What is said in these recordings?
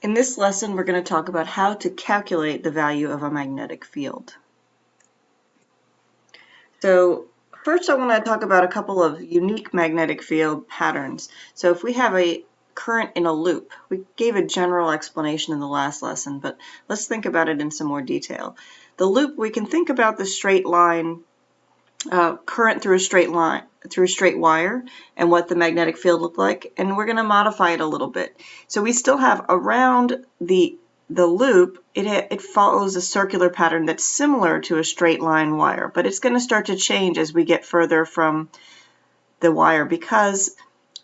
In this lesson, we're going to talk about how to calculate the value of a magnetic field. So first I want to talk about a couple of unique magnetic field patterns. So if we have a current in a loop, we gave a general explanation in the last lesson, but let's think about it in some more detail. The loop, we can think about the straight line current through a straight wire and what the magnetic field looked like, and we're going to modify it a little bit. So we still have around the loop, it follows a circular pattern that's similar to a straight line wire, but it's going to start to change as we get further from the wire because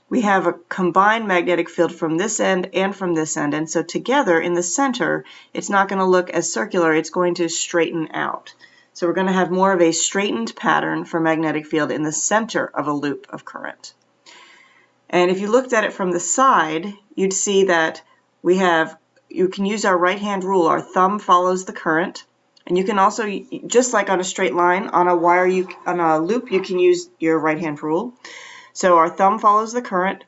we have a combined magnetic field from this end and from this end, and so together in the center it's not going to look as circular, it's going to straighten out. So we're going to have more of a straightened pattern for magnetic field in the center of a loop of current. And if you looked at it from the side, you'd see that you can use our right-hand rule. Our thumb follows the current, and you can also, just like on a straight line, on a loop, you can use your right-hand rule. So our thumb follows the current.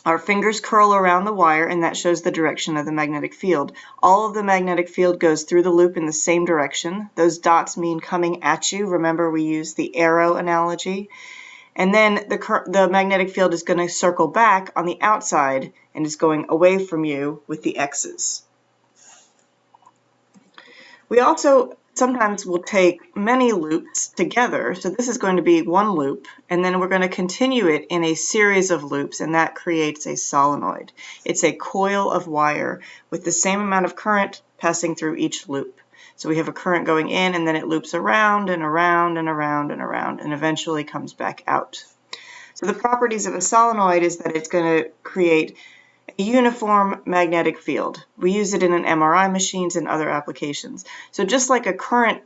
Our fingers curl around the wire, and that shows the direction of the magnetic field. All of the magnetic field goes through the loop in the same direction. Those dots mean coming at you. Remember, we use the arrow analogy. And then the magnetic field is going to circle back on the outside, and it's going away from you with the X's. We also sometimes will take many loops together. So this is going to be one loop, and then we're going to continue it in a series of loops, and that creates a solenoid. It's a coil of wire with the same amount of current passing through each loop. So we have a current going in, and then it loops around and around and around and around, and eventually comes back out. So the properties of a solenoid is that it's going to create a uniform magnetic field. We use it in an MRI machines and other applications. So just like a current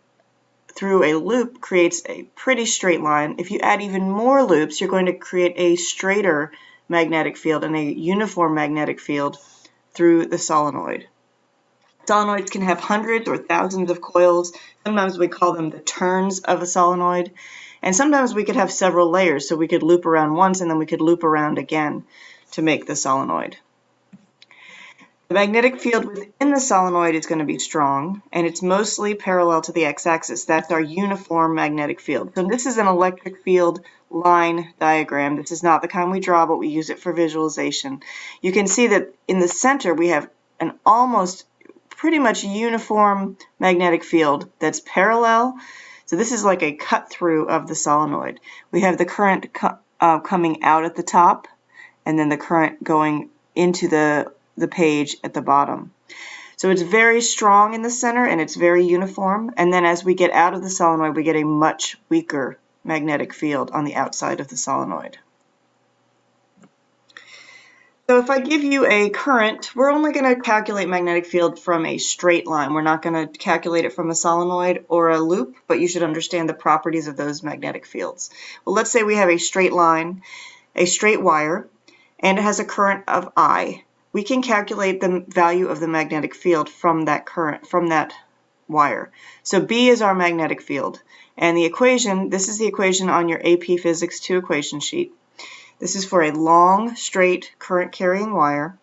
through a loop creates a pretty straight line, if you add even more loops, you're going to create a straighter magnetic field and a uniform magnetic field through the solenoid. Solenoids can have hundreds or thousands of coils. Sometimes we call them the turns of a solenoid. And sometimes we could have several layers, so we could loop around once and then we could loop around again to make the solenoid. The magnetic field within the solenoid is going to be strong, and it's mostly parallel to the x-axis. That's our uniform magnetic field. So this is an electric field line diagram. This is not the kind we draw, but we use it for visualization. You can see that in the center we have an almost pretty much uniform magnetic field that's parallel. So this is like a cut through of the solenoid. We have the current coming out at the top, and then the current going into the page at the bottom. So it's very strong in the center and it's very uniform, and then as we get out of the solenoid we get a much weaker magnetic field on the outside of the solenoid. So if I give you a current, we're only going to calculate magnetic field from a straight line. We're not going to calculate it from a solenoid or a loop, but you should understand the properties of those magnetic fields. Well, let's say we have a straight line, a straight wire, and it has a current of I. We can calculate the value of the magnetic field from that current, from that wire. So B is our magnetic field. And the equation, this is the equation on your AP Physics 2 equation sheet. This is for a long, straight, current-carrying wire.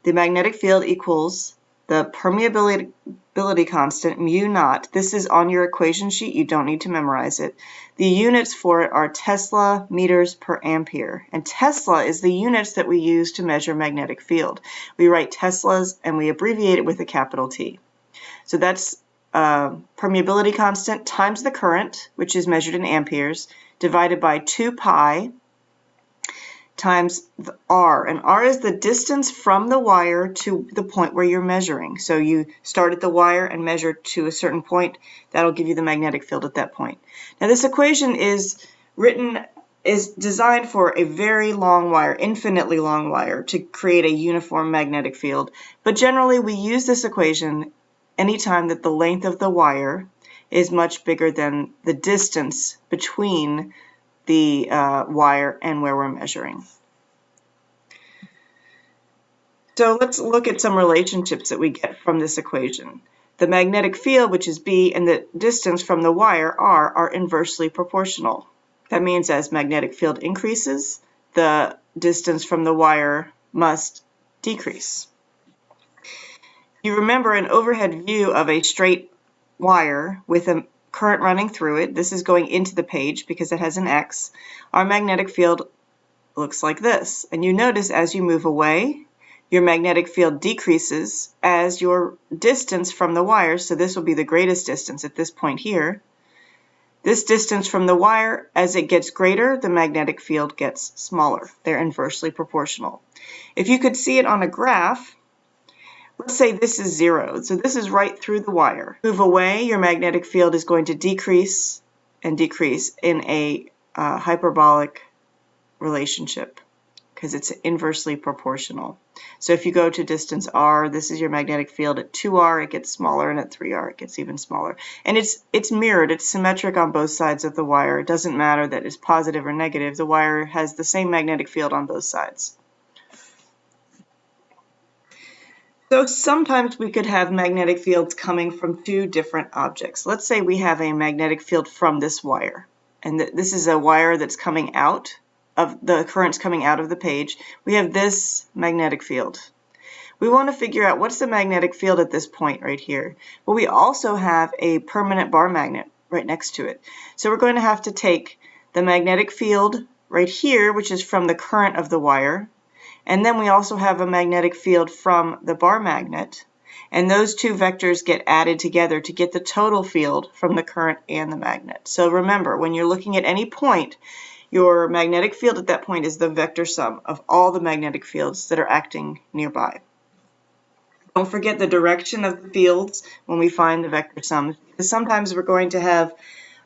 The magnetic field equals the permeability constant, mu naught. This is on your equation sheet. You don't need to memorize it. The units for it are Tesla meters per ampere. And Tesla is the units that we use to measure magnetic field. We write Teslas and we abbreviate it with a capital T. So that's permeability constant times the current, which is measured in amperes, divided by 2 pi times the R, and R is the distance from the wire to the point where you're measuring. So you start at the wire and measure to a certain point. That'll give you the magnetic field at that point. Now this equation is designed for a very long wire, infinitely long wire, to create a uniform magnetic field. But generally we use this equation anytime that the length of the wire is much bigger than the distance between the wire and where we're measuring. So let's look at some relationships that we get from this equation. The magnetic field, which is B, and the distance from the wire, R, are inversely proportional. That means as magnetic field increases, the distance from the wire must decrease. you remember an overhead view of a straight wire with a current running through it, this is going into the page because it has an X, our magnetic field looks like this. And you notice as you move away, your magnetic field decreases as your distance from the wire, so this will be the greatest distance at this point here. This distance from the wire, as it gets greater, the magnetic field gets smaller. They're inversely proportional. If you could see it on a graph, let's say this is 0. So this is right through the wire. Move away, your magnetic field is going to decrease and decrease in a hyperbolic relationship because it's inversely proportional. So if you go to distance r, this is your magnetic field. At 2r, it gets smaller, and at 3r, it gets even smaller. And it's mirrored. It's symmetric on both sides of the wire. It doesn't matter that it's positive or negative. The wire has the same magnetic field on both sides. So sometimes we could have magnetic fields coming from two different objects. Let's say we have a magnetic field from this wire, and this is a wire that's coming out of the currents coming out of the page. We have this magnetic field. We want to figure out what's the magnetic field at this point right here. Well, we also have a permanent bar magnet right next to it. So we're going to have to take the magnetic field right here, which is from the current of the wire, and then we also have a magnetic field from the bar magnet, and those two vectors get added together to get the total field from the current and the magnet. So remember, when you're looking at any point, your magnetic field at that point is the vector sum of all the magnetic fields that are acting nearby. Don't forget the direction of the fields when we find the vector sums, because sometimes we're going to have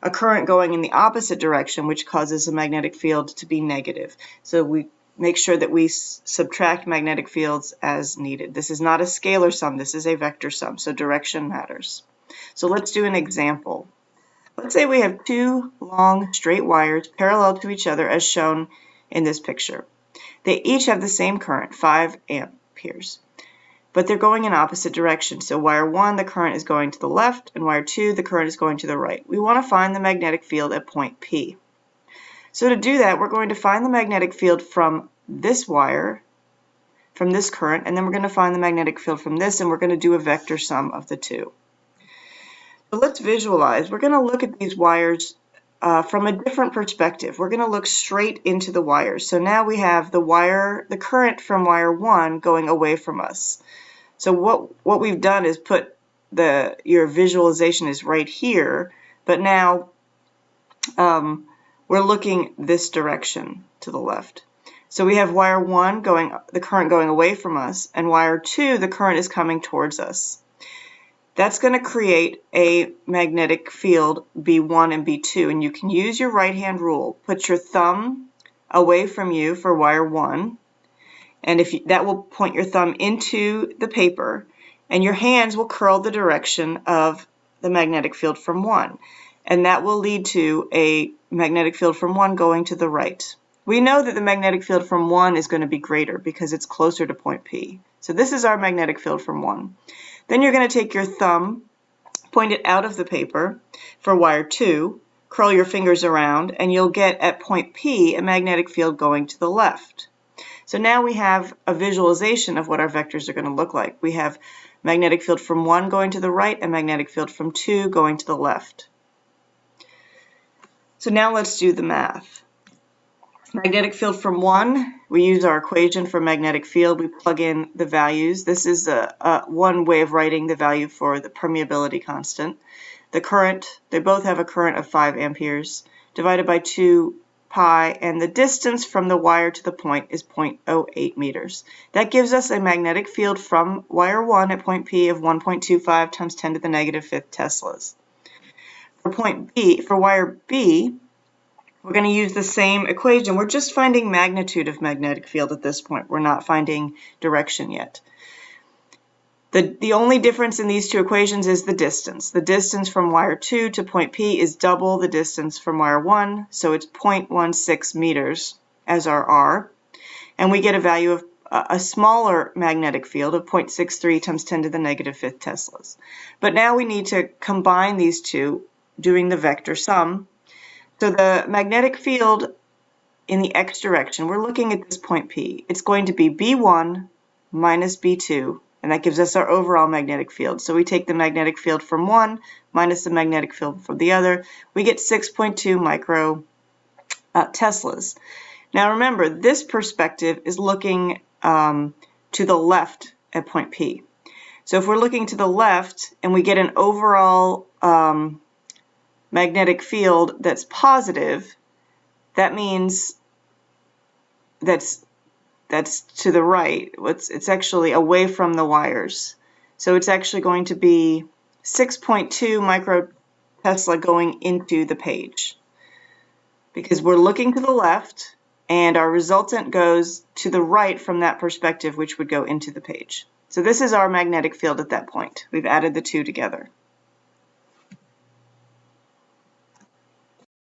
a current going in the opposite direction, which causes the magnetic field to be negative. So we make sure that we subtract magnetic fields as needed. This is not a scalar sum, this is a vector sum, so direction matters. So let's do an example. Let's say we have two long straight wires parallel to each other as shown in this picture. They each have the same current, 5 amperes, but they're going in opposite directions. So wire 1, the current is going to the left, and wire 2, the current is going to the right. We want to find the magnetic field at point P. So to do that, we're going to find the magnetic field from this wire, from this current, and then we're going to find the magnetic field from this, and we're going to do a vector sum of the two. So let's visualize. We're going to look at these wires from a different perspective. We're going to look straight into the wires. So now we have the current from wire 1 going away from us. So what we've done is put your visualization is right here, but now we're looking this direction to the left. So we have wire 1 the current going away from us, and wire 2, the current is coming towards us. That's going to create a magnetic field B1 and B2, and you can use your right-hand rule. Put your thumb away from you for wire 1, and that will point your thumb into the paper, and your hands will curl the direction of the magnetic field from 1, and that will lead to a magnetic field from 1 going to the right. We know that the magnetic field from 1 is going to be greater because it's closer to point P. So this is our magnetic field from 1. Then you're going to take your thumb, point it out of the paper for wire 2, curl your fingers around, and you'll get at point P a magnetic field going to the left. So now we have a visualization of what our vectors are going to look like. We have magnetic field from 1 going to the right and magnetic field from 2 going to the left. So now let's do the math. Magnetic field from 1, we use our equation for magnetic field. We plug in the values. This is one way of writing the value for the permeability constant. The current, they both have a current of 5 amperes, divided by 2 pi, and the distance from the wire to the point is 0.08 meters. That gives us a magnetic field from wire 1 at point P of 1.25 times 10 to the negative 5th teslas. For wire B, we're going to use the same equation. We're just finding magnitude of magnetic field at this point. We're not finding direction yet. The only difference in these two equations is the distance. The distance from wire 2 to point P is double the distance from wire 1, so it's 0.16 meters as our R. And we get a value of a smaller magnetic field of 0.63 times 10 to the negative 5th teslas. But now we need to combine these two, doing the vector sum. So the magnetic field in the x direction, we're looking at this point P. It's going to be B1 minus B2 and that gives us our overall magnetic field. So we take the magnetic field from one minus the magnetic field from the other. We get 6.2 micro Teslas. Now remember, this perspective is looking to the left at point P. So if we're looking to the left and we get an overall magnetic field that's positive, that means that's to the right. It's actually away from the wires. So it's actually going to be 6.2 microtesla going into the page, because we're looking to the left and our resultant goes to the right from that perspective, which would go into the page. So this is our magnetic field at that point. We've added the two together.